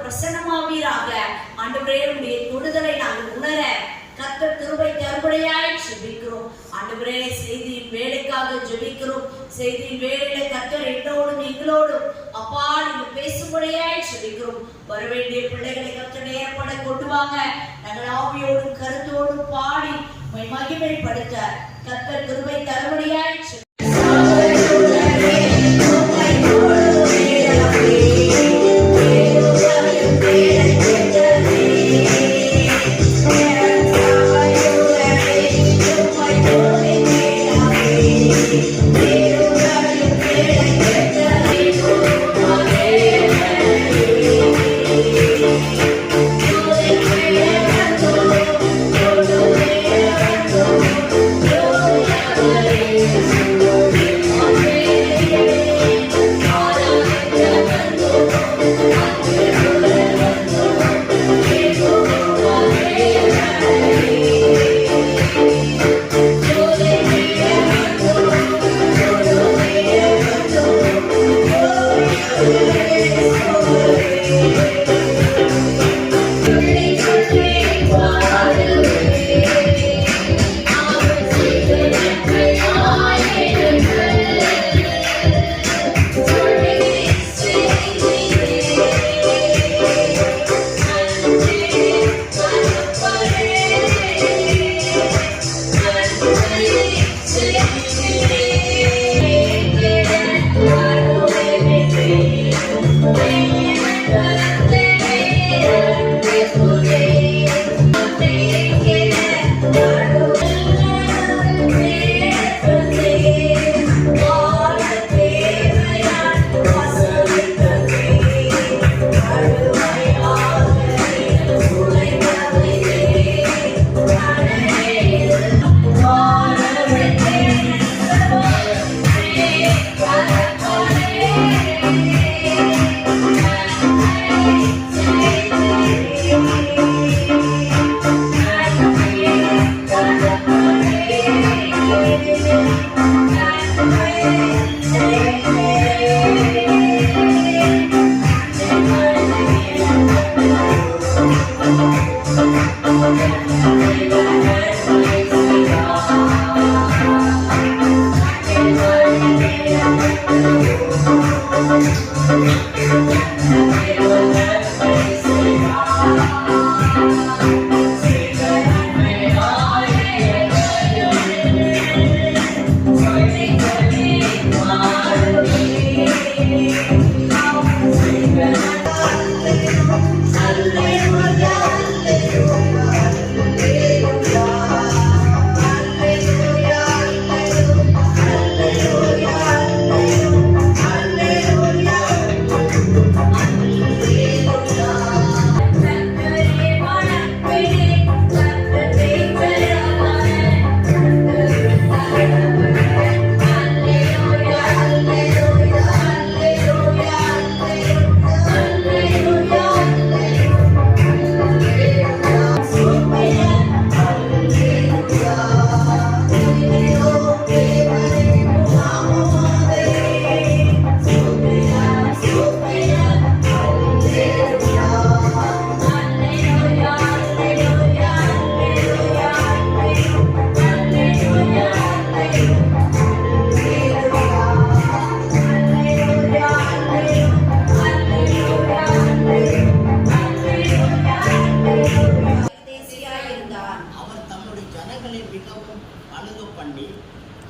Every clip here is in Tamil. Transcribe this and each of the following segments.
பிரசன்னமாவீராக. ஆண்டவரே உம்முடைய தொடுதலை நாங்கள் உணர கர்த்தர் கிருபை தருபடியாய் ஜெபிக்கிறோம். ஆண்டவரே செய்தியின் வேலைக்காக ஜெபிக்கிறோம். செய்தியின் வேலையில கர்த்தர் என்னோடும் எங்களோடும் அப்பா நீங்க பேசும்படியாய் ஜெபிக்கிறோம். வர வேண்டிய பிள்ளைகளை கர்த்தர் ஏற்பட கொண்டு வாங்க. நாங்கள் ஆவியோடும் கருத்தோடும் பாடி மகிமைப்படுத்த கர்த்தர் கிருபை தருபடியாய்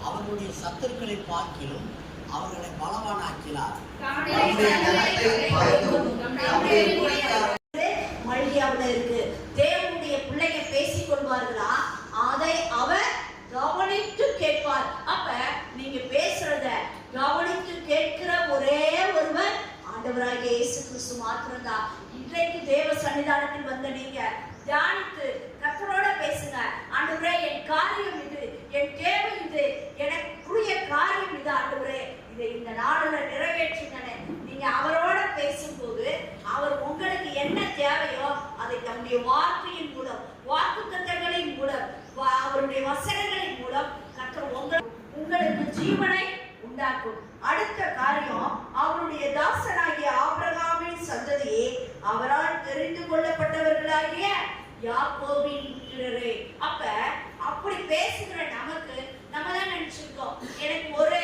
அவர்களுடைய சத்துருக்களை பார்க்கிலும் அவர்களை பலவானாக்கினார். மல்கியாவுல இருக்கு. தேவனுடைய பிள்ளைங்க பேசிக் கொள்வார்களா அதை அவர் கவனித்து கேட்பார். அப்ப நீங்க பேசுறத கவனித்து கேட்கிற ஒரே ஒருவர் ஆண்டவராகிய இயேசு கிறிஸ்து மாத்திரம்தான். இன்றைக்கு தேவ சன்னிதானத்தில் வந்த நீங்க தியானித்து கர்த்தரோட பேசுங்க. ஆண்டவரே என் காரியம் இது, என் தேவை இது, எனக்குரிய காரியம் இது, ஆண்டவரே இதை இந்த நாடுல நிறைவேற்றுங்க. நீங்க அவரோட பேசும்போது அவர் உங்களுக்கு என்ன தேவையோ அதை தம்முடைய வார்த்தையின் மூலம், வாக்குத்தத்தங்களின் மூலம், அவருடைய வசனங்களின் மூலம் கர்த்தர் உங்களுக்கு ஜீவனை உண்டாக்கும். அடுத்த காரியம், அவருடைய தாசனாகிய ஆபிரகாமின் சந்ததியை அவரால் யாக்கோபின் புத்திரரே. அப்ப அப்படி பேசுகிற நமக்கு நம்ம தான் நினைச்சிருக்கோம் எனக்கு ஒரு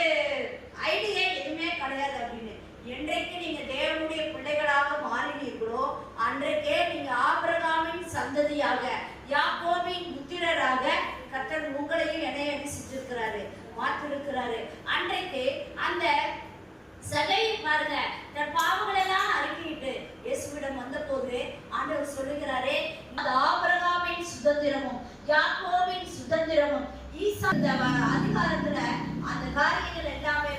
ஐடியா எதுவுமே கிடையாது அப்படின்னு. என்றைக்கு நீங்க தேவனுடைய பிள்ளைகளாக மாறினீர்களோ அன்றைக்கே நீங்க ஆபிரகாமின் சந்ததியாக யாக்கோபின் புத்திரராக கர்த்தர் உங்களையும் என்னைய அடிச்சிருக்கிறாரு, மாற்றிருக்கிறாரு. அன்றைக்கு அந்த சகை பாருங்க தன் பாவங்களை எல்லாம் அறிக்கையிட்டு இயேசுவிடம் வந்த போது ஆண்டவர் சொல்லுகிறாரே, இந்த ஆபிரகாமின் சுதந்திரமும் யாக்கோபின் சுதந்திரமும் ஈசா அதிகாரத்துல அந்த காரியங்கள் எல்லாமே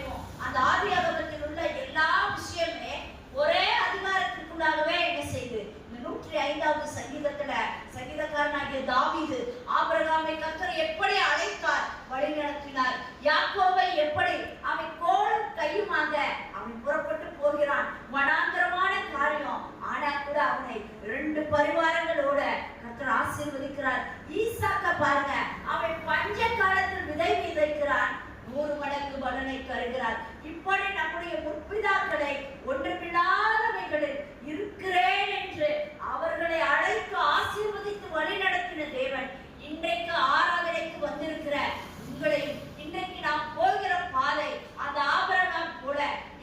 அந்த ஆதியாகமத்தில் உள்ள எல்லா விஷயமே ஒரே அதிகாரத்திற்குள்ளாகவே என்ன செய்து 105வது சங்கீதத்துல சங்கீதக்காரனாகிய தாவீது ஆபிரகாமை கர்த்தர் எப்படி அழைத்தார், வழி நடத்தினார், யாக்கோபை எப்படி அவன் கோலும் கையுமாக அவன் புறப்பட்டு போகிறான், வனாந்தரமான காரியம், ஆனா கூட அவனை 2 பரிவாரங்களோட கர்த்தர் ஆசீர்வதிக்கிறார். ஈசாக்க பாருங்க, அவன் பஞ்ச காலத்தில் விதை விதைக்கிறான், 100 மடங்கு பலனை தருகிறார். இப்படி நம்முடைய முற்பிதாக்களை ஒன்றுமில்லாதவைகளில் இருக்கிறேன் என்று அவர்களை அழைத்து ஆசீர்வதித்து வழி நடத்தின தேவன் இன்றைக்கு ஆராதனைக்கு வந்திருக்கிற உங்களையும் இன்றைக்கு நாம் போகிற பாதை அந்த ஆபிரகாம் போல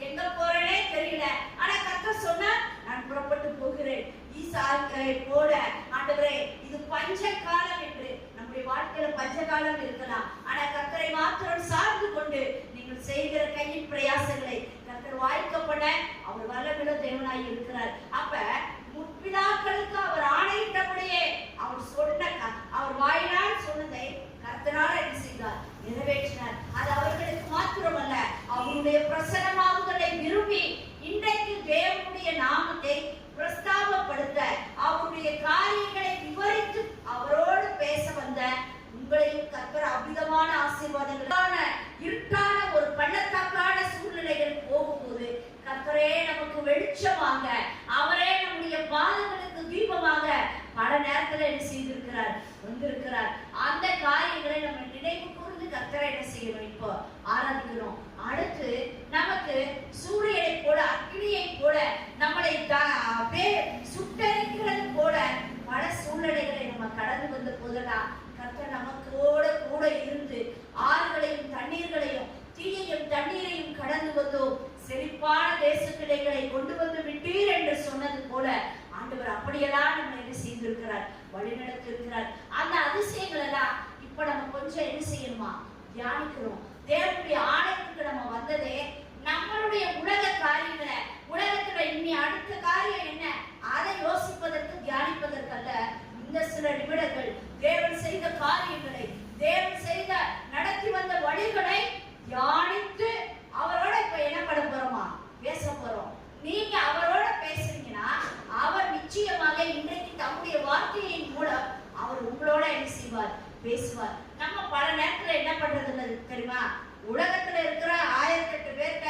எங்க போறேனே தெரியல, ஆனா கர்த்தர் சொன்னா நான் புறப்பட்டு போகிறேன். ஈசாக்கை போல ஆண்டவரே இது பஞ்ச காலம் என்று நம்முடைய வாழ்க்கையில பஞ்ச காலம் இருக்கலாம், ஆனா கர்த்தரை மாத்திரம் சார்ந்து கொண்டு நீங்கள் செய்கிற கையின் பிரயாசங்களை கர்த்தர் வாய்க்கப்பட அவர் வல்லமையுள்ள தேவனாய் இருக்கிறார். அப்ப முற்பிதாக்களுக்கு அவர் ஆணையிட்டபடியே அவர் சொன்ன அவர் வாயினால் சொன்னதை கர்த்தரால் என்ன செய்தார், நிறைவேற்றினார். அது அவர்களுக்கு மாத்திரமல்ல, அவருடைய பிரசன்னமாகுதலை விரும்பி இன்றைக்கு தேவனுடைய நாமத்தை பிரஸ்தாபப்படுத்த அவருடைய காரியங்களை விவரித்து அவரோடு பேச வந்த உங்களையும் கர்த்தர் அபிதமான ஆசீர்வாதங்களான இருட்டான ஒரு பள்ளத்தாக்கான சூழ்நிலைகள் போகும்போது கர்த்தரே நமக்கு வெளிச்சமாக அவரே நம்முடைய பாதங்களுக்கு தீபமாக பல நேரத்துல என்ன செய்திருக்கிறார், வந்திருக்கிறார். அந்த காரியங்களை நம்ம நினைவு கூர்ந்து கர்த்தரை என்ன செய்யணும், இப்போ ஆராதிக்கிறோம். அடுத்து நமக்கு சூரியனை போல அக்னியை போல நம்மளை சுட்டரிக்கிறது போல பல சூழ்நிலைகளை நம்ம கடந்து வந்த போதெல்லாம் கர்த்தர் நமக்கோட கூட இருந்து ஆறுகளையும் தண்ணீர்களையும் தீயையும் தண்ணீரையும் கடந்து வந்தோம், செழிப்பான தேசக்கிளைகளை கொண்டு வந்து விட்டீர் என்று சொன்னது போல ஆண்டவர் அப்படியெல்லாம் நம்ம என்ன செய்திருக்கிறார், வழி நடத்திருக்கிறார். அந்த அதிசயங்கள் எல்லாம் இப்ப நம்ம கொஞ்சம் என்ன செய்யணுமா, தியானிக்கிறோம். தேவனுடைய ஆலயத்துக்கு நம்ம வந்ததே நம்மளுடைய உலக காரியங்களை, உலகத்துல இனி அடுத்த காரியம் என்ன அதை யோசிப்பதற்கு தியானிப்பதற்கு அல்ல. இந்த சில நிமிடங்கள் தேவன் செய்த காரியங்களை, தேவன் செய்த நடத்தி வந்த வழிகளை தியானித்து அவரோட இப்ப என்ன பண்ண போறோமா, பேச போறோம். நீங்க அவரோட பேசுறீங்கன்னா அவர் நிச்சயமாக இன்றைக்கு தம்முடைய வார்த்தையின் மூலம் அவர் உங்களோட என்ன செய்வார், பேசுவார். நம்ம பல நேரத்துல என்ன பண்றது தெரியுமா, உலகத்துல இருக்கிற 1008 பேர்கிட்ட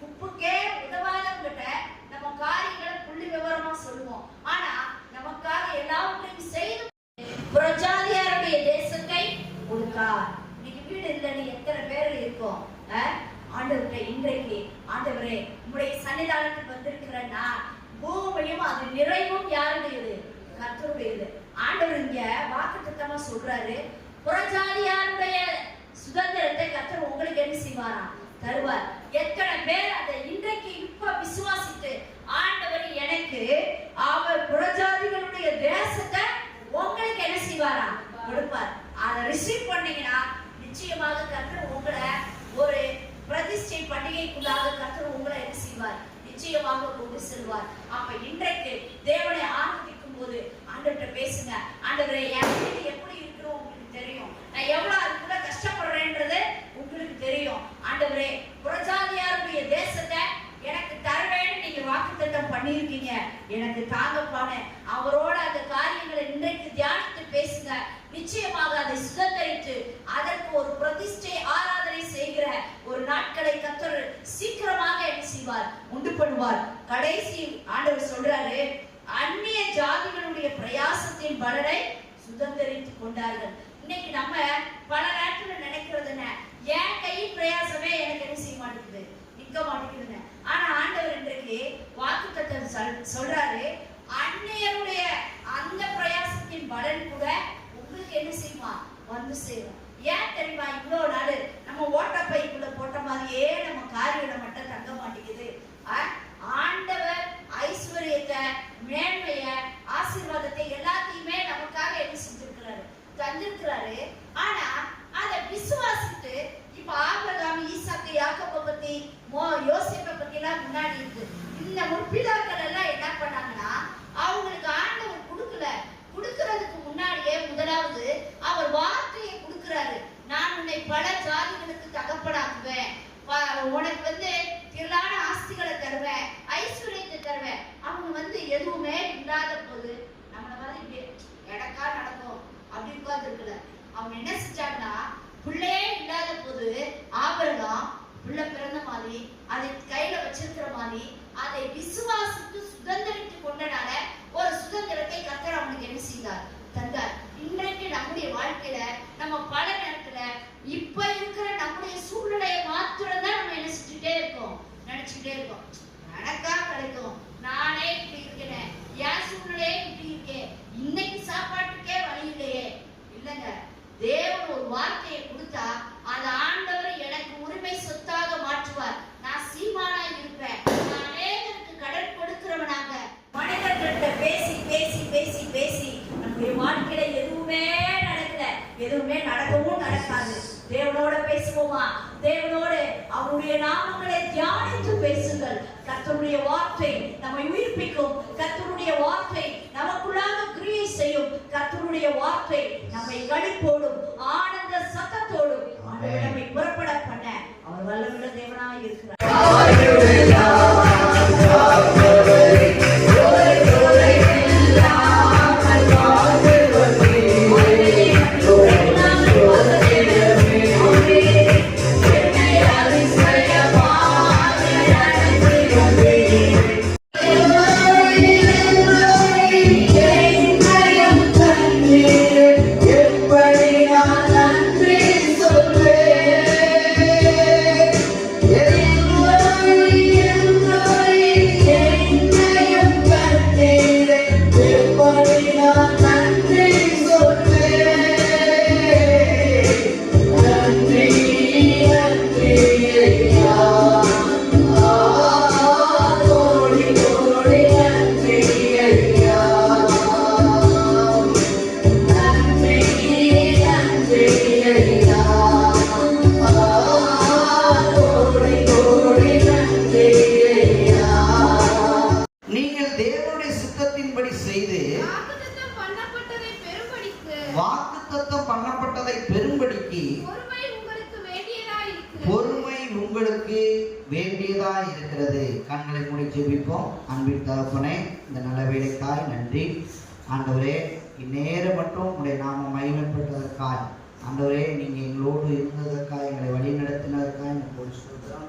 உப்புக்கே உதவாதவங்கிட்ட நம்ம காரியங்களை புள்ளி விவரமா சொல்லுவோம். ஆனா நமக்காக எல்லாவற்றையும் செய்து புறஜாதியாருடைய தேசத்தை கொடுத்தார். இன்னைக்கு வீடு இல்லைன்னு எத்தனை பேர் இருக்கோம். ஆண்டவரே இன்றைக்கு ஆண்டவரே உங்களுடைய சன்னிதானத்துக்கு வந்திருக்கிறேன்னா பூமியும் அது நிறைவும் யாருடையது, கர்த்தருடையது. ஆண்டவர் இங்க வாக்குத்தத்தமா சொல்றாரு, புறஜாதியாருடைய சுதந்திரத்தை கர்த்தர் உங்களுக்கு என்ன செய்வாரா, தருவார். எத்தனை பேர் அதை இன்றைக்கு இப்ப விசுவாசித்து ஆண்டவர் எனக்கு அவர் புறஜாதிகளுடைய தேசத்தை உங்களுக்கு என்ன செய்வாரா, கொடுப்பார். அதை ரிசீவ் பண்ணீங்கன்னா நிச்சயமாக கர்த்தர் உங்களை ஒரு பிரதிஷ்டை பண்டிகைக்குள்ளாக கர்த்தர் உங்களை என்ன செய்வார், நிச்சயமாக கொண்டு செல்வார். அப்ப இன்றைக்கு தேவனை ஆராதிக்கும் போது ஆண்டவர்கிட்ட பேசுங்க. ஆண்டவரே எனக்கு எப்படி இருக்கிறோம் உங்களுக்கு தெரியும், நான் எவ்வளவு அதுக்குள்ள கஷ்டப்படுறேன்றது உங்களுக்கு தெரியும். ஆண்டவரே புறஜாதியாருடைய தேசத்தை எனக்கு தருவேன்னு நீங்க வாக்குத்தத்தம் பண்ணியிருக்கீங்க, எனக்கு தாங்கப்பான அவரோட அந்த காரியங்களை இன்றைக்கு தியானித்து பேசுங்க. நிச்சயமாக அதை சுதந்திரித்து அதற்கு ஒரு பிரதிஷ்டை ஆராதனை செய்கிற ஒரு நாட்களை கர்த்தர் சீக்கிரமாக என்ன செய்வார், உண்டு பண்ணுவார். கடைசி ஆண்டவர் சொல்றாரு, அந்நிய ஜாதிகளுடைய பிரயாசத்தின் பலனை சுதந்திரித்துக் கொண்டார்கள். இன்னைக்கு நம்ம பல நேரத்துல நினைக்கிறது என்ன, என் கையின் பிரயாசமே எனக்கு என்ன செய்ய மாட்டேங்குது, நிக்க மாட்டேங்குதுன்னு. ஆனா ஆண்டவர் இன்றைக்கு வாக்குத்தத்தம் சொல்றாரு, அந்நியருடைய அந்த பிரயாசத்தின் பலன் கூட உங்களுக்கு என்ன செய்யுமா? வந்து சேரும். ஏன் தெரியுமா? இவ்வளவு நாள் நம்ம ஓட்டப்பைக்குள்ள போட்ட மாதிரியே நம்ம காரியம் மட்டும் தங்க மாட்டேங்குது. ஆண்டவர் ஐஸ்வர்யத்தை, மேன்மைய, ஆசீர்வாதத்தை எல்லாத்தையுமே நமக்காக என்ன செஞ்சிருக்கிறாரு? தந்திருக்கிறாரு. ஆனா அதை விசுவாசித்து இப்ப ஆபிரகாம், ஈசாக்கு, யாக்கோபை பத்தி, யோசேப்பை பத்தி எல்லாம் முன்னாடி இருக்கு. இந்த முற்பிதாக்கள் எல்லாம் என்ன பண்ணாங்கன்னா, அவங்களுக்கு ஆண்டவர் கொடுக்கல. கொடுக்கறதுக்கு முன்னாடியே முதலாவது அவர் வார்த்தையை கொடுக்கிறாரு. நான் உன்னை பல ஜாதிகளுக்கு தகப்பனாக்குவேன், உனக்கு திரளான ஆஸ்திகளை தருவேன், ஐஸ்வர்யத்தை தருவேன். அவங்க எதுவுமே இல்லாத போது நம்மள மாதிரி எடக்கா நடக்கும் அப்படி உட்கார்ந்து இருக்கல. அவங்க என்ன செஞ்சாங்கன்னா, பிள்ளையே இல்லாத போது ஆபிரகாம் பிள்ளை பிறந்த மாதிரி, அதை கையில வச்சிருக்கிற மாதிரி, அதை விசுவாசித்து சுதந்திரித்து கொண்டனால ஒரு சுதந்திரத்தை கர்த்தர் அவனுக்கு என்ன செய்தார்? தந்தார். இன்றைக்கு நம்முடைய வாழ்க்கையில நம்ம பல நேரத்துல இப்ப இருக்கிற நம்முடைய சூழ்நிலையை மாத்திரம் தான் நம்ம என்ன செஞ்சுட்டே இருக்கோம், நினைச்சுட்டே இருக்கோம். நடக்கா கிடைக்கும், நானே இப்படி இருக்கிறேன், என் சூழ்நிலையே இப்படி இருக்கேன், இன்னைக்கு சாப்பாட்டுக்கே வழி இல்லையே. இல்லைங்க, தேவன் ஒரு வார்த்தையை கொடுத்தா அந்த ஆண்டவர் எனக்கு உரிமை சொத்தாக மாற்றுவார். நான் சீமானா இருப்பேன். நான் அநேகருக்கு கடன் கொடுக்கிறவனாக. மனிதர்கள்ட்ட பேசி பேசி பேசி பேசி நம்முடைய வாழ்க்கையில எதுவுமே நடக்கல, எதுவுமே நடக்கவும் நடக்காது. தேவனோட பேசுவோமா? தேவனோடு அவருடைய நாமங்களை தியானித்து பேசுங்கள். கர்த்தருடைய வார்த்தை நம்மை உயிர்ப்பிக்கும். கர்த்தருடைய வார்த்தை நமக்குள்ளாக கிரியை செய்யும். கர்த்தருடைய வார்த்தை நம்மை களிப்போடும் ஆனந்த சத்தத்தோடும் நம்மை புறப்பட பண்ண அவர் வல்லமையுள்ள தேவனாய் இருக்கிறார். வாக்குத்தத்தம் பண்ணப்பட்டதை பெரும்படிக்கு பொறுமை உங்களுக்கு வேண்டியதாய் இருக்கிறது. கண்களை மூடி ஜெபிப்போம். அன்பின் தகப்பனே, இந்த நல்ல வேலைக்காய் நன்றி ஆண்டவரே. இந்நேரம் மட்டும் உங்களுடைய நாம மகிமைப்பட்டதற்காய் ஆண்டவரே, நீங்க எங்களோடு இருந்ததற்காக, எங்களை வழி நடத்தினதற்காக எனக்கு சொல்கிறோம்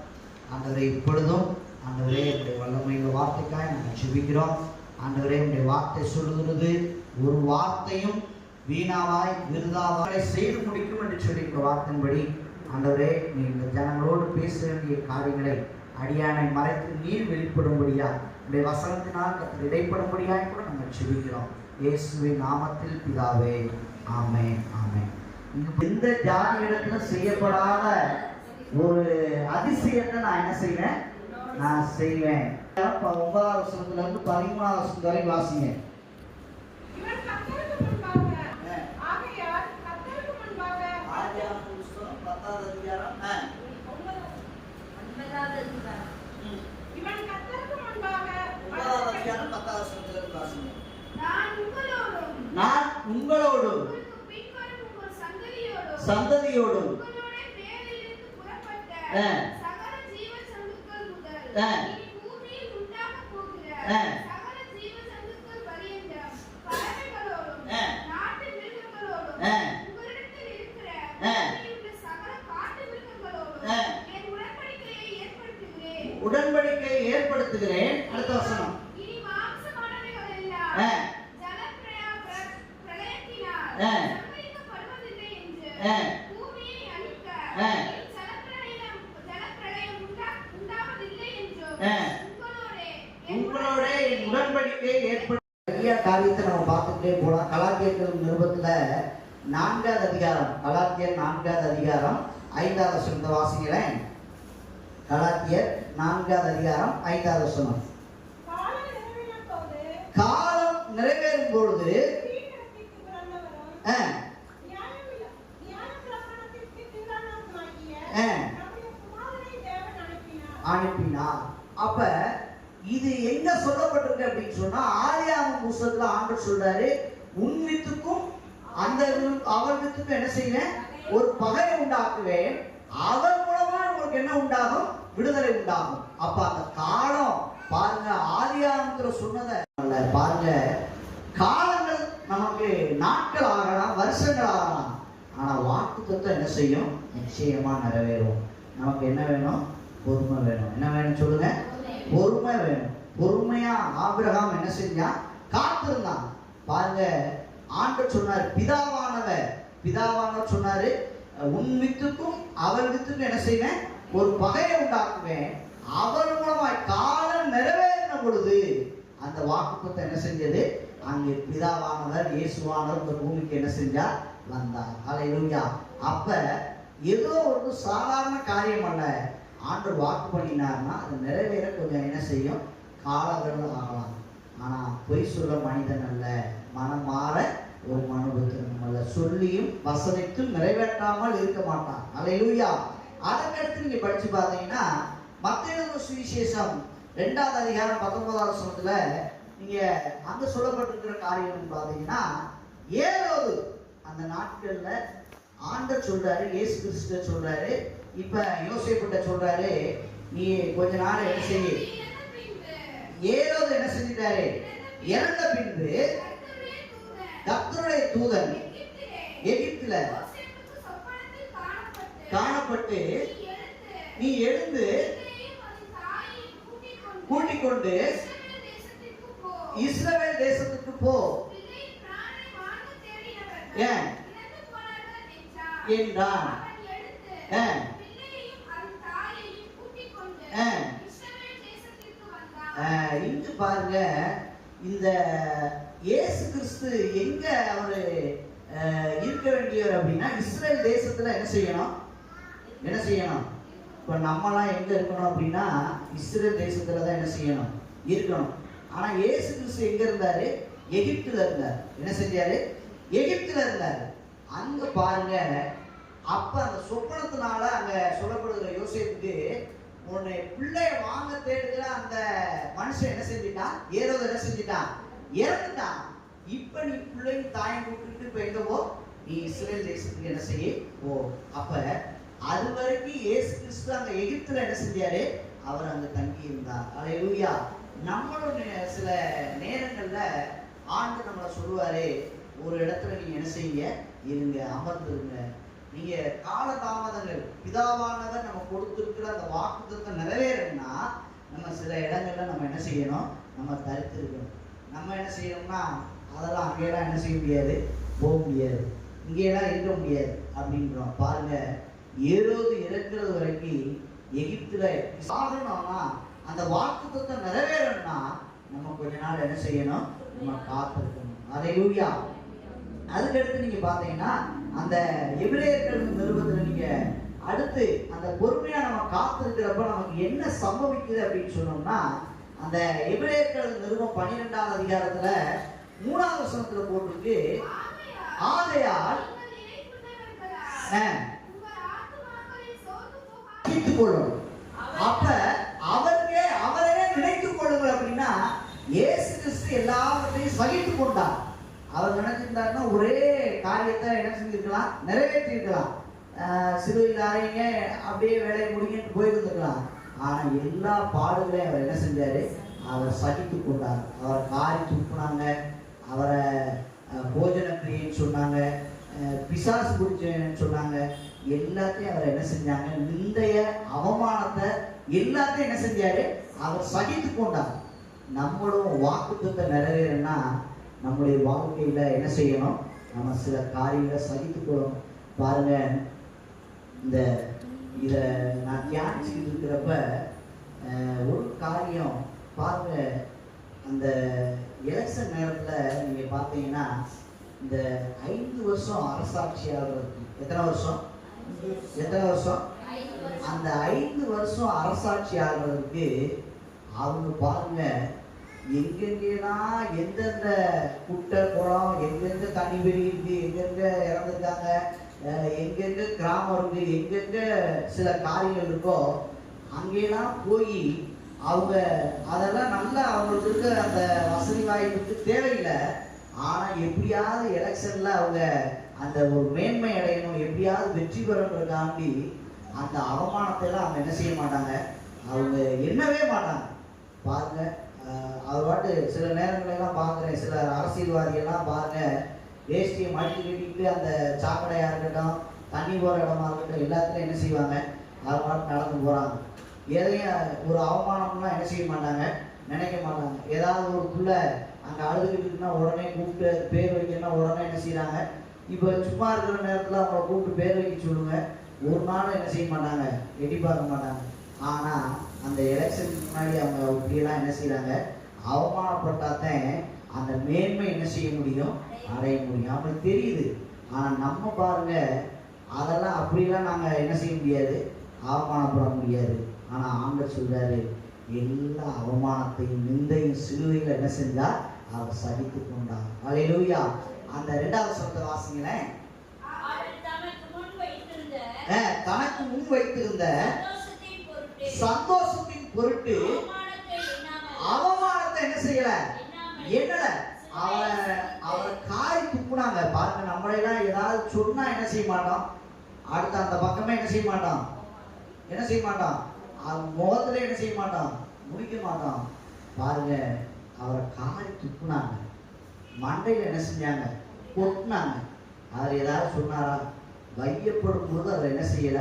ஆண்டவரே. இப்பொழுதும் ஆண்டவரே, உங்களுடைய வல்லமையுள்ள வார்த்தைக்காய் நாங்கள் ஜெபிக்கிறோம் ஆண்டவரே. உங்களுடைய வார்த்தை சொல்லுகிறது, ஒரு வார்த்தையும் வீணாவாய் விருதாவாய் செய்து முடிக்கும் என்று சொல்லியிருக்கிற வார்த்தையின்படி ஆண்டவரே, நீங்கள் ஜனங்களோடு பேச வேண்டிய காரியங்களை அடியானை மறைத்து நீர் வெளிப்படும்படியா, உடைய வசனத்தினால் கற்று இடைப்படும்படியாய் கூட நாங்கள் செபிக்கிறோம். இயேசுவின் நாமத்தில் பிதாவே, ஆமென், ஆமென். எந்த ஜாதியிடத்திலும் செய்யப்படாத ஒரு அதிசயத்தை நான் என்ன செய்வேன்? நான் செய்வேன். 9ஆம் வசனத்துல இருந்து 13ஆம் வசனம் வரை வாசிங்க. நான் உங்களோடும் சந்ததியோடும் உடன்படிக்கை ஏற்படுத்துகிறேன். அடுத்த வசனம். உங்களோட உடன்படிக்கை ஏற்படுத்த காரியத்தை நம்ம பார்த்துட்டே போகலாம். கலாத்தியர்கள் நிருபத்துல 4வது அதிகாரம், கலாத்தியர் 4வது அதிகாரம் 5வது வசனத்தை வாசிக்கிறேன். கலாத்தியர் 4வது அதிகாரம் 5வது வசனம். காலம் நிறைவேறும் பொழுது அனுப்பினார். அப்ப இது எங்க சொல்லப்பட்டிருக்கு அப்படின்னு சொன்னா, ஆதியாகம புத்தகத்துல ஆண்டவர் சொல்றாரு, உன் வித்துக்கும் அந்த அவர் வித்துக்கும் என்ன செய்வேன், ஒரு பகையை உண்டாக்குவேன், அவர் மூலமா உங்களுக்கு என்ன உண்டாகும், விடுதலை உண்டாகும். அப்ப அந்த காலம் பாருங்க, ஆதியாகமத்துல சொன்னதை பாருங்க, காலங்கள் நமக்கு நாட்கள் ஆகலாம், வருஷங்கள் ஆகலாம், ஆனா வாக்குத்தத்தம் என்ன செய்யும், நிச்சயமா நிறைவேறும். நமக்கு என்ன வேணும், பொறுமை வேணும். என்ன வேணும் சொல்லுங்க, பொறுமை வேணும். பொறுமையா ஆபிரகாம் என்ன செஞ்சா, காத்திருந்தான். பாருங்க, ஆண்டவர் சொன்னார், பிதாவானவர் சொன்னாரு, உன் வித்துக்கும் அவர் வித்துக்கும் என்ன செய்வேன், ஒரு பகையை உண்டாக்குவேன், அவர் மூலமாய் காலம் நிறைவேறின பொழுது அந்த வாக்குத்தத்தம் என்ன செஞ்சது, அங்கே பிதாவானவர் இயேசுவானவர் இந்த பூமிக்கு என்ன செஞ்சார், வந்தார். ஹல்லேலூயா. அப்ப ஏதோ ஒரு சாதாரண காரியம் அல்ல. ஆண்டவர் வாக்கு பண்ணினார்னா அது நிறைவேற கொஞ்சம் என்ன செய்யும், காலங்கள் ஆகலாம். ஆனா பொய் சொல்ல மனிதன் அல்ல, மனம் மாற ஒரு மனுபுத்திரனும் அல்ல. சொல்லியும் வசனைக்கும் நிறைவேற்றாமல் இருக்க மாட்டான். ஹல்லேலூயா. அதற்கடுத்து நீங்க படிச்சு பார்த்தீங்கன்னா, மத்தேயு சுவிசேஷம் 2வது அதிகாரம் 19வது வசனத்துல நீங்க அங்க சொல்லப்பட்டிருக்கிற காரியம் பார்த்தீங்கன்னா, ஏரோது அந்த நாட்கள்ல ஆண்டவர் சொல்றாரு, இயேசு கிறிஸ்து சொல்றாரு, இப்ப யோசேப்புட்ட சொல்றாரு, நீ கொஞ்ச நாள் என்ன செய்ய, ஏரோது என்ன செஞ்சிட்டாரு, இறந்த பின்பு கர்த்தருடைய தூதன் எகிப்துல காணப்பட்டு, நீ எழுந்து கூட்டிக் கொண்டு இஸ்ரவேல் தேசத்துக்கு போ என்றான். இங்கு பாருங்க, இந்த இயேசு கிறிஸ்து எங்க அவரு இருக்க வேண்டியவர் அப்படின்னா, இஸ்ரேல் தேசத்துல என்ன செய்யணும், இப்ப நம்மலாம் எங்க இருக்கணும் அப்படின்னா, இஸ்ரேல் தேசத்துலதான் என்ன செய்யணும், இருக்கணும். ஆனா இயேசு கிறிஸ்து எங்க இருந்தாரு, எகிப்துல இருந்தார். என்ன செஞ்சாரு, எகிப்துல இருந்தாரு. அங்க பாருங்க, அப்ப அந்த சொப்பனத்தினால அங்க சொல்லப்படுகிற யோசேப்புக்கு, உன்னை பிள்ளைய வாங்க தேடுகிற அந்த மனுஷன் என்ன செஞ்சிட்டான், ஏரோது என்ன செஞ்சிட்டான், இறந்துட்டான். இப்ப நீ பிள்ளையும் தாயும் கூப்பிட்டு இப்ப எங்க போ, நீ இஸ்ரேல் தேசத்துக்கு என்ன செய்ய போ. அப்ப அது வரைக்கும் இயேசு கிறிஸ்து அங்க எகிப்துல என்ன செஞ்சாரு, அவர் அங்க தங்கி இருந்தார். ஹல்லேலூயா. நம்மளோட சில நேரங்கள்ல ஆண்டு நம்மளை சொல்லுவாரு, ஒரு இடத்துல நீங்க என்ன செய்ய, இருங்க, அமர்ந்துருங்க. நீங்க காலதாமதங்கள், பிதாவானவர் நம்ம கொடுத்திருக்கிற அந்த வாக்குத்தத்தை நிறைவேறணும்னா நம்ம சில இடங்கள்ல நம்ம என்ன செய்யணும், நம்ம தரித்திருக்கணும். நம்ம என்ன செய்யணும்னா, அதெல்லாம் அங்கேயெல்லாம் என்ன செய்ய முடியாது, போக முடியாது, இங்கேயெல்லாம் இருக்க முடியாது அப்படின்றோம். பாருங்க, ஏரோது இறக்குறது வரைக்கும் எகிப்துல சாகணும்னா, அந்த வாக்குத்தத்தை நிறைவேறணும்னா நம்ம கொஞ்ச நாள் என்ன செய்யணும், நம்ம காத்திருக்கணும். ஹல்லேலூயா. அதுக்கடுத்து நீங்க பாத்தீங்கன்னா, அந்த எபிரேயர்கள் நிருபத்துல நீங்க அடுத்து அந்த பொறுமையா நம்ம காத்திருக்கிறப்ப நமக்கு என்ன சம்பவிக்குது அப்படின்னு சொன்னோம்னா, அந்த எபிரேயர்கள் நிருபம் 12வது அதிகாரத்துல 3வது வசனத்துல போட்டிருக்கு, ஆகையால் அப்ப அவரையே நினைத்துக் கொள்ளுங்கள் அப்படின்னா, இயேசு கிறிஸ்து எல்லாவற்றையும் சகித்துக் கொண்டார். அவர் நினைச்சிருந்தாருன்னா ஒரே காரியத்தை என்ன செஞ்சிருக்கலாம், நிறைவேற்றிருக்கலாம். சிலுவையில் அறைங்க அப்படியே வேலையை முடிங்கிட்டு போயிருந்துருக்கலாம். ஆனா எல்லா பாடுகளையும் அவர் என்ன செஞ்சாரு, அவர் சகித்துக் கொண்டார். அவரை காரி துப்புனாங்க, அவரை போஜன கிரியன்னு சொன்னாங்க, பிசாசு பிடிச்சேன்னு சொன்னாங்க. எல்லாத்தையும் அவர் என்ன செஞ்சாங்க, நிந்தைய அவமானத்தை எல்லாத்தையும் என்ன செஞ்சாரு, அவர் சகித்து கொண்டார். நம்மளும் வாக்குத்தத்தை நிறைவேறனா நம்முடைய வாழ்க்கையில என்ன செய்யணும், நம்ம சில காரியங்களை சகித்துக்கணும். பாருங்க, இத நான் தியானிச்சுட்டு இருக்கிறப்ப ஒரு காரியம் பாருங்க, அந்த எலெக்ஷன் நேரத்தில் நீங்கள் பார்த்தீங்கன்னா இந்த 5 வருஷம் அரசாட்சியாளருக்கு எத்தனை வருஷம் அந்த 5 வருஷம் அரசாட்சியாளருக்கு அவங்க பாருங்க எங்கெங்கெல்லாம் எந்தெந்த குட்டை குளம் எங்கெங்க தண்ணி வெளி இருக்கு எங்கெங்க இறந்துருக்காங்க எங்கெங்க கிராமம் இருக்கு எங்கெங்க சில காரியங்கள் இருக்கோ அங்கெல்லாம் போய் அவங்க அதெல்லாம் நல்லா அவங்களுக்கு இருக்க அந்த வசதி வாய்ப்புக்கு தேவையில்லை. ஆனால் எப்படியாவது எலெக்ஷன்ல அவங்க அந்த ஒரு மேன்மை அடையணும் எப்படியாவது வெற்றி பெறணுன்றதுக்காண்டி அந்த அவமானத்தை எல்லாம் அவங்க என்ன செய்ய மாட்டாங்க, அவங்க எண்ணவே மாட்டாங்க. பாருங்க அவர் பாட்டு சில நேரங்களெல்லாம் பார்க்குறேன் சில அரசியல்வாதிகள்லாம் பாருங்க வேஷ்டியை மடித்து கட்டிக்கிட்டு அந்த சாக்கடையாக இருக்கட்டும் தண்ணி போகிற இடமா இருக்கட்டும் எல்லாத்துலையும் என்ன செய்வாங்க அவர் பாட்டு நடந்து போகிறாங்க. எதையும் ஒரு அவமானம்னா என்ன செய்ய மாட்டாங்க, நினைக்க மாட்டாங்க. ஏதாவது ஒரு பிள்ளை அங்கே அழுதுகிட்டுனா உடனே கூப்பிட்டு பேர் வைக்கணும்னா உடனே என்ன செய்கிறாங்க. இப்போ சும்மா இருக்கிற நேரத்தில் அவங்கள கூப்பிட்டு பேர் வைக்க சொல்லுங்க, ஒரு நாள் என்ன செய்ய மாட்டாங்க, எட்டி பார்க்க மாட்டாங்க. ஆனால் அந்த எலெக்ஷனுக்கு முன்னாடி அவங்க இப்படியெல்லாம் என்ன செய்கிறாங்க, அவமானப்பட்டாதான் அந்த மேன்மை என்ன செய்ய முடியும், அடைய முடியும். அவங்களுக்கு தெரியுது. ஆனால் நம்ம பாருங்க அதெல்லாம் அப்படிலாம் நாங்கள் என்ன செய்ய முடியாது, அவமானப்பட முடியாது. ஆனால் ஆண்டவர் சொல்றாரு எல்லா அவமானத்தையும் நிந்தையும் சிலுவையில் என்ன செஞ்சா அவர் சகித்து கொண்டார். அல்லேலூயா. அந்த 2வது சொந்த வாசிங்களேன். தனக்கு முன் வைத்திருந்த சந்தோஷத்தின் பொருட்டு அவமானத்தை என்ன செய்யல, என்னல அவரை காரி துப்புனாங்க. பாருங்க நம்மளெல்லாம் ஏதாவது சொன்னா என்ன செய்ய மாட்டோம், அடுத்த அந்த பக்கமே என்ன செய்ய மாட்டோம், முகத்துல என்ன செய்ய மாட்டோம், முடிக்க மாட்டோம். பாருங்க அவரை காரி துப்புனாங்க, மண்டையில என்ன செஞ்சாங்க, கொட்டினாங்க. அவர் ஏதாவது சொன்னாரா, வையப்படும் போது அவர் என்ன செய்யல,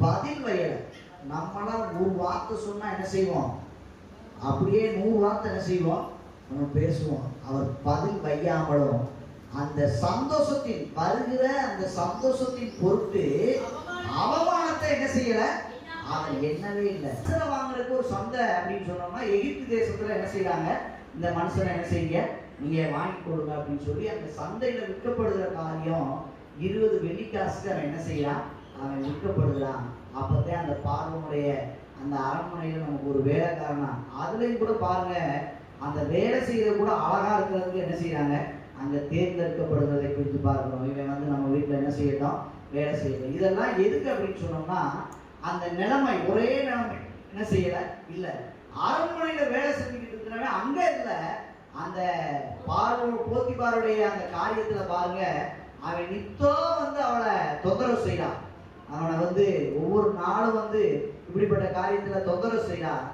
பதில் வையல. நம்மளாம் ஒரு வார்த்தை சொன்னா என்ன செய்வோம், அப்படியே 100 வார்த்தை என்ன செய்வோம், நம்ம பேசுவோம். அவர் பதில் வையாமலும் அந்த சந்தோஷத்தின் வருகிற அந்த சந்தோஷத்தின் பொருட்டு அவமானத்தை என்ன செய்யல, அவர் என்னவே இல்லை. வாங்குறதுக்கு ஒரு சந்தை அப்படின்னு சொன்னோம்னா எகிப்து தேசத்துல என்ன செய்யறாங்க, இந்த மனுஷனை என்ன செய்யுங்க, நீங்க வாங்கி கொடுங்க அப்படின்னு சொல்லி அந்த சந்தையில விற்கப்படுகிற காரியம் 20 வெள்ளிக்காசுக்கு அவன் என்ன செய்யறான், அவன் விற்கப்படுகிறான். அப்பதான் அந்த பார்வனுடைய அந்த அரண்மனையில நமக்கு ஒரு வேலைக்காரனா, அதுலயும் கூட பாருங்க அந்த வேலை செய்யறது கூட அழகா இருக்கிறதுக்கு என்ன செய்யறாங்க, அங்க தேர்ந்தெடுக்கப்படுகிறதை குறித்து பார்க்கணும். இவன் வந்து நம்ம வீட்டுல என்ன செய்யட்டும், வேலை செய்யணும். இதெல்லாம் எதுக்கு அப்படின்னு சொன்னோம்னா அந்த நிலைமை ஒரே நிலைமை என்ன செய்யல இல்ல, அரண்மனையில வேலை செஞ்சுக்கிட்டு இருக்கிறவங்க அங்க இல்ல, அந்த போத்திபாருடைய அந்த காரியத்துல பாருங்க அவன் நித்தம் வந்து அவளை தொந்தரவு செய்யறான். அவனை வந்து ஒவ்வொரு நாளும் வந்து இப்படிப்பட்ட காரியத்துல தொந்தரவு செய்யறான்.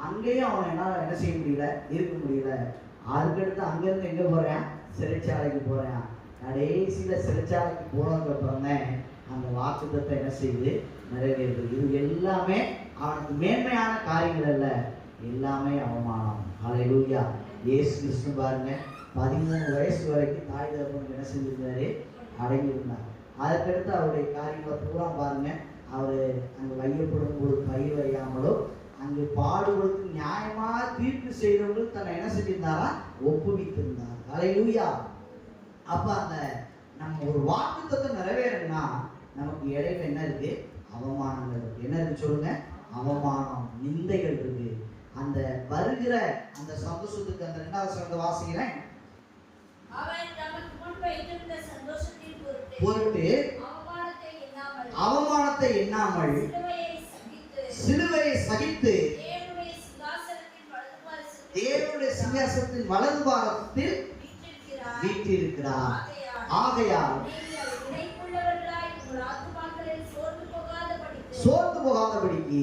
அங்கேயும் அவன் என்ன செய்ய முடியல, இருக்க முடியல. அதுக்கடுத்து அங்கிருந்து எங்க போறேன், சிறைச்சாலைக்கு போறேன். கடைசியில சிறைச்சாலைக்கு போனதுக்கு அப்புறம் தான் அந்த வாக்குத்தத்தை என்ன செய்யுது, நிறைவேறுது. இது எல்லாமே அவனுக்கு மேன்மையான காரியங்கள் அல்ல, எல்லாமே அவமானம். அல்லேலூயா. இயேசு கிறிஸ்து பாருங்க 13 வயசு வரைக்கும் தாய் தகப்பனுக்கு என்ன செஞ்சிருந்தாரு, அடங்கி இருந்தார். அதற்கடுத்து அவருடைய காரியங்களை பூரா பாருங்க, அவர் அங்க வையப்படும் போது கை வையாமலோ அங்கு பாடுகளுக்கு நியாயமா தீர்ப்பு செய்தவங்களுக்கு தன்னை என்ன செஞ்சிருந்தாரா, ஒப்புவித்திருந்தார். அல்லேலூயா. அப்ப அந்த நம்ம ஒரு வாக்குத்தத்தை நிறைவேறணும்னா நமக்கு இடையில என்ன இருக்கு, அவமானங்கள் இருக்கு. என்ன இருக்கு சொல்லுங்க, அவமானம், நிந்தைகள் இருக்கு. அந்த வருகிற அந்த சந்தோஷத்துக்கு அந்த 2வது சொந்த வாசிக்கிறேன். பொருட்டு அவமானத்தை எண்ணாமல் சிலுவையை சகித்து தேவனுடைய சிங்காசனத்தின் வலது பாரத்தில் வீற்றிருக்கிறார். ஆகையால் சோர்ந்து போகாதபடிக்கு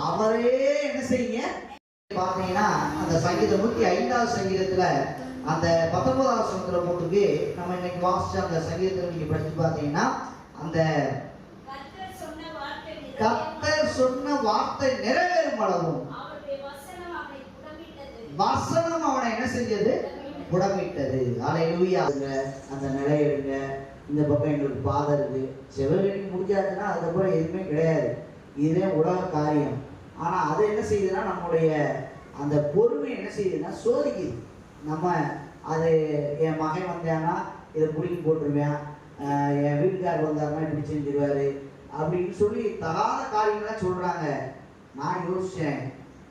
அவரே என்ன செய்யுங்க. பாத்தீங்கன்னா அந்த சங்கீதம் 105வது சங்கீதத்துல அந்த 19வது வசனத்துல போட்டுக்கு நம்ம இன்னைக்கு வாசிச்ச அந்த சங்கீதத்துல நீங்க படிச்சு பாத்தீங்கன்னா அந்த கர்த்தர் சொன்ன வார்த்தை நிறைவேறும் அளவும் வசனம் அவனை என்ன செஞ்சது, புடமிட்டது. அல்லேலூயா. அந்த நிலையிடுங்க இந்த பக்கம் எங்களுக்கு பாதை இருக்குது. சிவகங்கை முடிஞ்சாச்சுன்னா அதுக்கப்புறம் எதுவுமே கிடையாது. இதுவே உலக காரியம். ஆனால் அது என்ன செய்யுதுன்னா நம்முடைய அந்த பொறுமை என்ன செய்யுதுன்னா சோதிக்குது. நம்ம அது என் மகன் வந்தான்னா இதை பிடிக்கி போட்டுருவேன், என் வீட்டுக்காரர் வந்தாருன்னா இப்படி செஞ்சிருவாரு அப்படின்னு சொல்லி தகாத காரியங்கள்லாம் சொல்கிறாங்க. நான் யோசித்தேன்,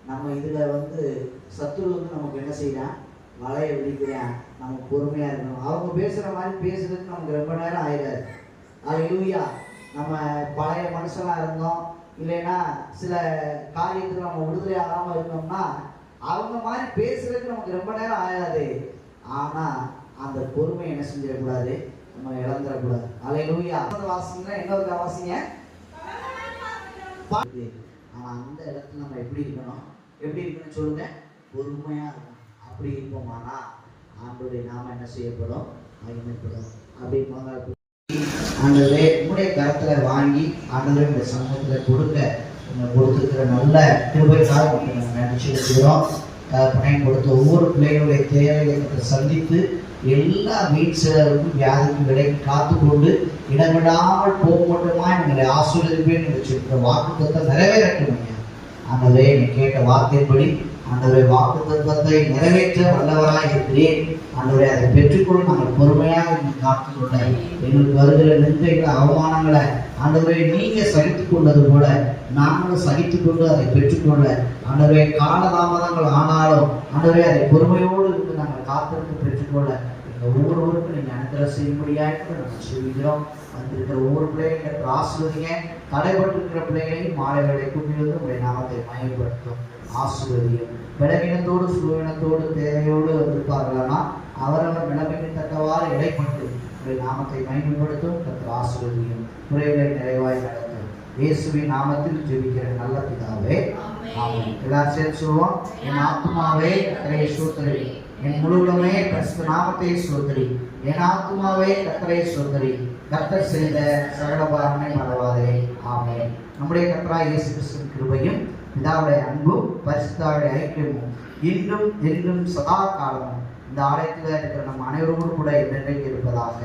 நம்ம இதில் வந்து சத்துரு வந்து நமக்கு என்ன செய்யறான், வலையை விழிக்கிறேன். நம்ம பொறுமையாக இருக்கணும். அவங்க பேசுகிற மாதிரி பேசுறதுக்கு நமக்கு ரொம்ப நேரம் ஆயிடாது. அல்லேலூயா. நம்ம பழைய மனுஷனாக இருந்தோம், இல்லைன்னா சில காரியத்துக்கு நம்ம விடுதலை ஆகாமல் இருந்தோம்னா அவங்க மாதிரி பேசுறதுக்கு நமக்கு ரொம்ப நேரம் ஆகாது. ஆனால் அந்த பொறுமை என்ன செஞ்சிடக்கூடாது, நம்ம இழந்துடக்கூடாது. அல்லேலூயா. வாசிங்கன்னா என்ன ஒரு வாசிங்க. ஆனால் அந்த இடத்துல நம்ம எப்படி இருக்கணும்னு சொல்லுங்க, பொறுமையாக இருக்கணும். அப்படி இருப்போமானா ஆண்டவருடைய நாம என்ன செய்யப்படும், மகிமைப்படும். அப்படி ஆண்டவரே உங்களுடைய கரத்துல வாங்கி ஆண்டவரே இந்த சமூகத்தில் கொடுத்துருக்கிற நல்ல கிருபைக்காக நாங்கள் நன்றி செலுத்துகிறோம். பணம் கொடுத்த ஒவ்வொரு பிள்ளைகளுடைய தேவைகளை சந்தித்து எல்லா வீட்சிலருக்கும் வியாதிக்கு விலை காத்து கொண்டு இடமிடாமல் போக மட்டுமா எங்களை ஆசீர்வதிப்பேன் என்று சொல்கிற வாக்குத்தத்தை நிறைவேறட்டும். ஆண்டவரே நீ கேட்ட வார்த்தைப்படி ஆண்டவரே வாக்கு தத்துவத்தை நிறைவேற்ற வல்லவராக இருக்கிறேன். ஆண்டவரே அதை பெற்றுக்கொள்ள நாங்கள் பொறுமையாக காத்துக்கொள்ள எங்களுக்கு வருகிற நிந்தைகளை அவமானங்களை ஆண்டவரே நீங்க சகித்துக் கொண்டது போல நாங்களும் சகித்துக் கொண்டு அதை பெற்றுக்கொள்ள ஆண்டவரே காலதாமதங்கள் ஆனாலும் ஆண்டவரே அதை பொறுமையோடு இருந்து நாங்கள் காத்திருந்து பெற்றுக்கொள்ள எங்கள் ஒவ்வொருவருக்கும் நீங்கள் அனுகிரகம் செய்யும்படியாக நாங்கள் சொல்கிறோம். வந்திருக்கிற ஒவ்வொரு பிள்ளைகளை ஆசீர்வதிங்க. தடைபட்டிருக்கிற பிள்ளைகளையும் மாலை வேலை கூட்டிலிருந்து உங்களுடைய நாமத்தை மயப்படுத்தும் ஆசீர்வதியும். விலகினத்தோடு சுழுவினத்தோடு தேவையோடு வந்திருப்பார்களானா அவரவர் நிலைமைக்கு தக்கவாறு இடைப்பட்டு உங்களுடைய நாமத்தை மயப்படுத்தும். கர்த்தர் ஆசீர்வதியும். குறைகளை நிறைவாய் நடத்தும். இயேசுவின் நாமத்தில் ஜெபிக்கிற நல்ல பிதாவே ஆமென். எல்லாரும் சேர்ந்து சொல்லுவோம். என் ஆத்துமாவே கர்த்தரை ஸ்தோத்திரி, என் முழுவதுமே பரிசுத்த நாமத்தை ஸ்தோத்திரி. என் ஆத்துமாவே கர்த்தரை ஸ்தோத்திரி, கர்த்தர் செய்த சகல பாவனை மறவாதே. ஆமென். நம்முடைய கர்த்தராகிய இயேசு கிறிஸ்துவின் கிருபையும் பிதாவுடைய அன்பும் பரிசுத்தாவுடைய ஐக்கியமும் இன்றும் என்றும் சதா காலமும் இந்த ஆலயத்தில் இருக்கிற நம் அனைவரோடு கூட என்றென்றைக்கு இருப்பதாக.